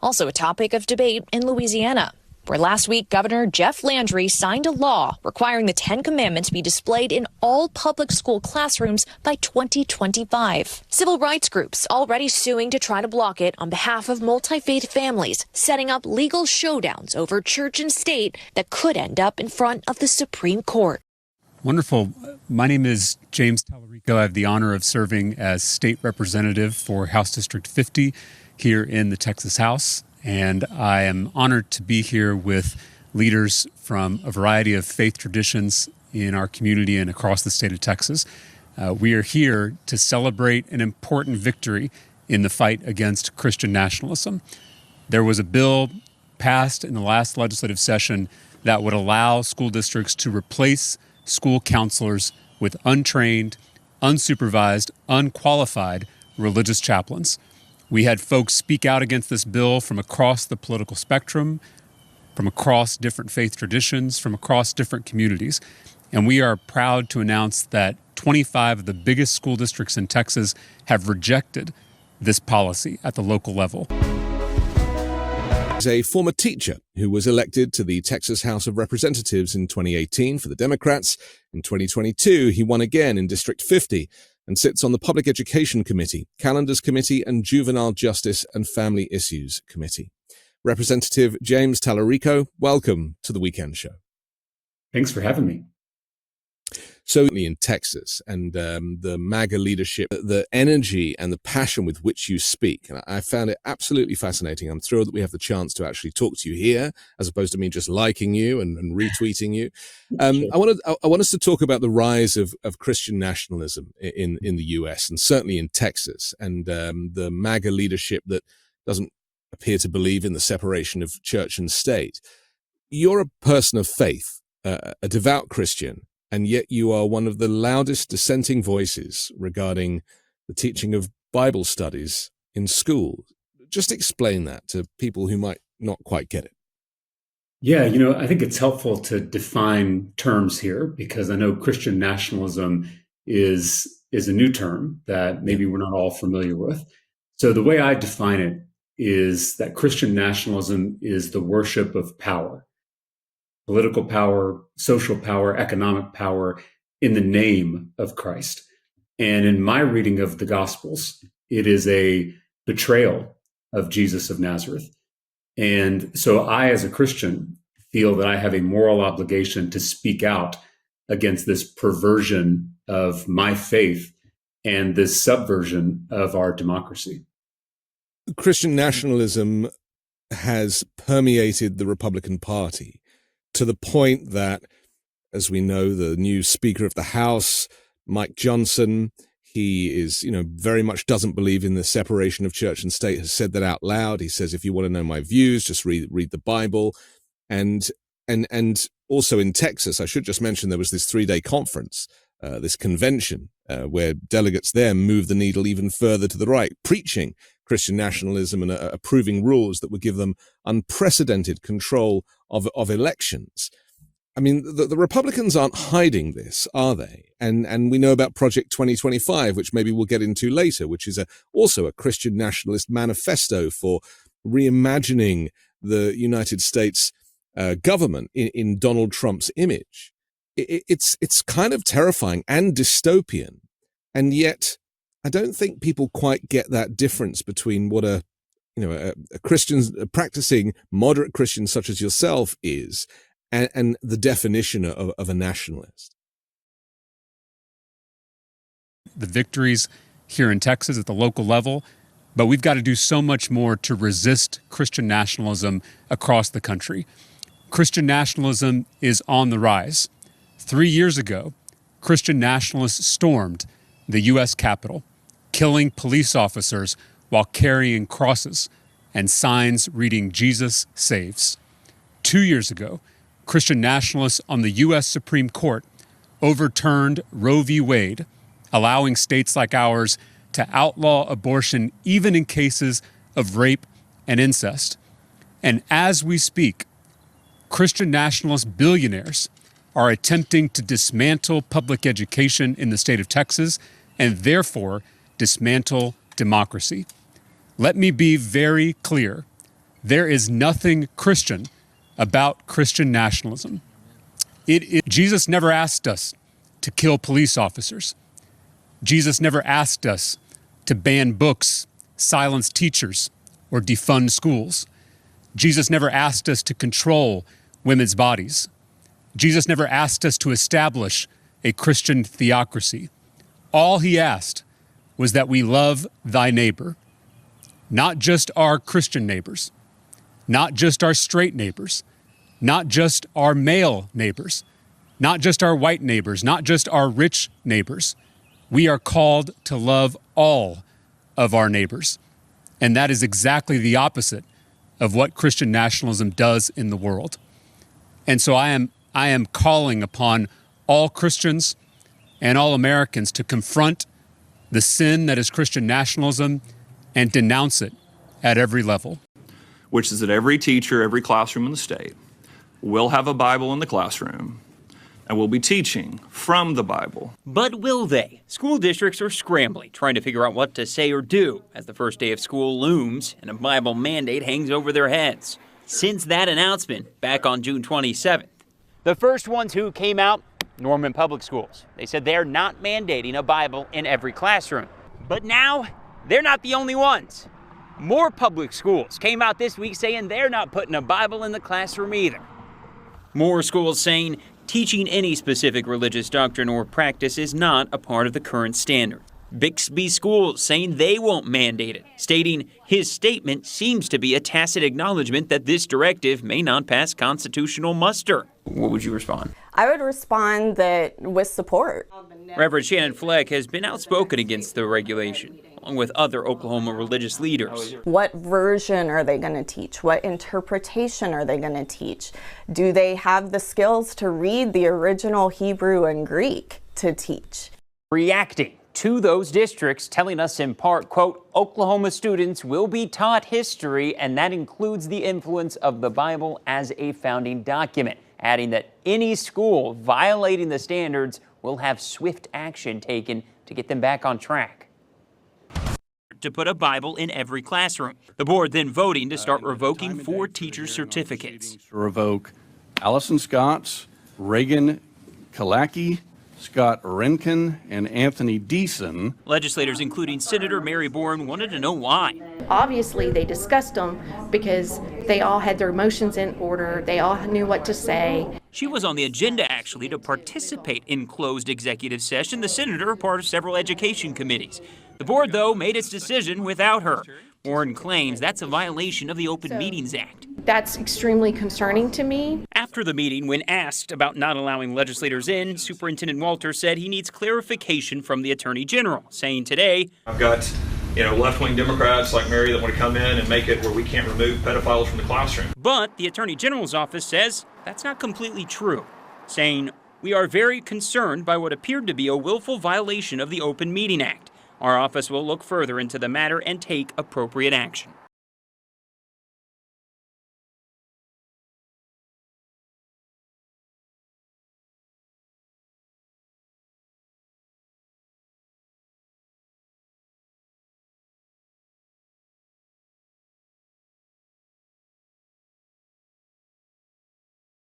Also a topic of debate in Louisiana, where last week Governor Jeff Landry signed a law requiring the Ten Commandments be displayed in all public school classrooms by 2025. Civil rights groups already suing to try to block it on behalf of multi-faith families, setting up legal showdowns over church and state that could end up in front of the Supreme Court. Wonderful. My name is James Tallarico. I have the honor of serving as state representative for House District 50 here in the Texas House. And I am honored to be here with leaders from a variety of faith traditions in our community and across the state of Texas. We are here to celebrate an important victory in the fight against Christian nationalism. There was a bill passed in the last legislative session that would allow school districts to replace school counselors with untrained, unsupervised, unqualified religious chaplains. We had folks speak out against this bill from across the political spectrum, from across different faith traditions, from across different communities. And we are proud to announce that 25 of the biggest school districts in Texas have rejected this policy at the local level. He's a former teacher who was elected to the Texas House of Representatives in 2018 for the Democrats. In 2022, he won again in District 50 and sits on the Public Education Committee, Calendars Committee, and Juvenile Justice and Family Issues Committee. Representative James Tallarico, welcome to the Weekend Show. Thanks for having me. So in Texas and the MAGA leadership, the energy and the passion with which you speak, and I found it absolutely fascinating. I'm thrilled that we have the chance to actually talk to you here, as opposed to me just liking you and retweeting you. Sure. I want us to talk about the rise of Christian nationalism in the U.S. and certainly in Texas, and the MAGA leadership that doesn't appear to believe in the separation of church and state. You're a person of faith, a devout Christian, and yet you are one of the loudest dissenting voices regarding the teaching of Bible studies in school. Just explain that to people who might not quite get it. Yeah, I think it's helpful to define terms here, because I know Christian nationalism is a new term that maybe we're not all familiar with. So the way I define it is that Christian nationalism is the worship of power. Political power, social power, economic power in the name of Christ. And in my reading of the Gospels, it is a betrayal of Jesus of Nazareth. And so I, as a Christian, feel that I have a moral obligation to speak out against this perversion of my faith and this subversion of our democracy. Christian nationalism has permeated the Republican Party, to the point that, as we know, the new Speaker of the House, Mike Johnson, he is, very much doesn't believe in the separation of church and state, has said that out loud. He says, if you want to know my views, just read the Bible. And also in Texas, I should just mention there was this 3-day conference, this convention, where delegates there moved the needle even further to the right, preaching Christian nationalism and approving rules that would give them unprecedented control of elections. I mean, the Republicans aren't hiding this, are they? And we know about Project 2025, which maybe we'll get into later, which is also a Christian nationalist manifesto for reimagining the United States government in Donald Trump's image. It's kind of terrifying and dystopian, and yet I don't think people quite get that difference between what a Christian, a practicing moderate Christian such as yourself is, and the definition of a nationalist. The victories here in Texas at the local level, but we've got to do so much more to resist Christian nationalism across the country. Christian nationalism is on the rise. 3 years ago, Christian nationalists stormed the U.S. Capitol, killing police officers while carrying crosses and signs reading "Jesus saves." 2 years ago, Christian nationalists on the U.S. Supreme Court overturned Roe v. Wade, allowing states like ours to outlaw abortion even in cases of rape and incest. And as we speak, Christian nationalist billionaires are attempting to dismantle public education in the state of Texas and therefore dismantle democracy. Let me be very clear. There is nothing Christian about Christian nationalism. Jesus never asked us to kill police officers. Jesus never asked us to ban books, silence teachers, or defund schools. Jesus never asked us to control women's bodies. Jesus never asked us to establish a Christian theocracy. All he asked was that we love thy neighbor, not just our Christian neighbors, not just our straight neighbors, not just our male neighbors, not just our white neighbors, not just our rich neighbors. We are called to love all of our neighbors. And that is exactly the opposite of what Christian nationalism does in the world. And so I am calling upon all Christians and all Americans to confront the sin that is Christian nationalism and denounce it at every level. Which is that every teacher, every classroom in the state will have a Bible in the classroom and will be teaching from the Bible. But will they? School districts are scrambling, trying to figure out what to say or do as the first day of school looms and a Bible mandate hangs over their heads. Since that announcement back on June 27th, the first ones who came out, Norman Public Schools. They said they're not mandating a Bible in every classroom. But now, they're not the only ones. More public schools came out this week saying they're not putting a Bible in the classroom either. More schools saying teaching any specific religious doctrine or practice is not a part of the current standard. Bixby Schools saying they won't mandate it, stating his statement seems to be a tacit acknowledgement that this directive may not pass constitutional muster. What would you respond? I would respond that with support. Reverend Shannon Fleck has been outspoken against the regulation, along with other Oklahoma religious leaders. What version are they going to teach? What interpretation are they going to teach? Do they have the skills to read the original Hebrew and Greek to teach? Reacting to those districts, telling us in part, quote, Oklahoma students will be taught history, and that includes the influence of the Bible as a founding document, adding that any school violating the standards will have swift action taken to get them back on track. To put a Bible in every classroom. The board then voting to start revoking 4 teachers' certificates. To revoke Allison Scott's, Reagan Kalaki, Scott Renkin, and Anthony Deason. Legislators, including Senator Mary Bourne, wanted to know why. Obviously, they discussed them because they all had their motions in order. They all knew what to say. She was on the agenda, actually, to participate in closed executive session. The senator, part of several education committees. The board, though, made its decision without her. Warren claims that's a violation of the Open Meetings Act. That's extremely concerning to me. After the meeting, when asked about not allowing legislators in, Superintendent Walter said he needs clarification from the Attorney General, saying today, I've got, left-wing Democrats like Mary that want to come in and make it where we can't remove pedophiles from the classroom. But the Attorney General's office says that's not completely true, saying, we are very concerned by what appeared to be a willful violation of the Open Meeting Act. Our office will look further into the matter and take appropriate action.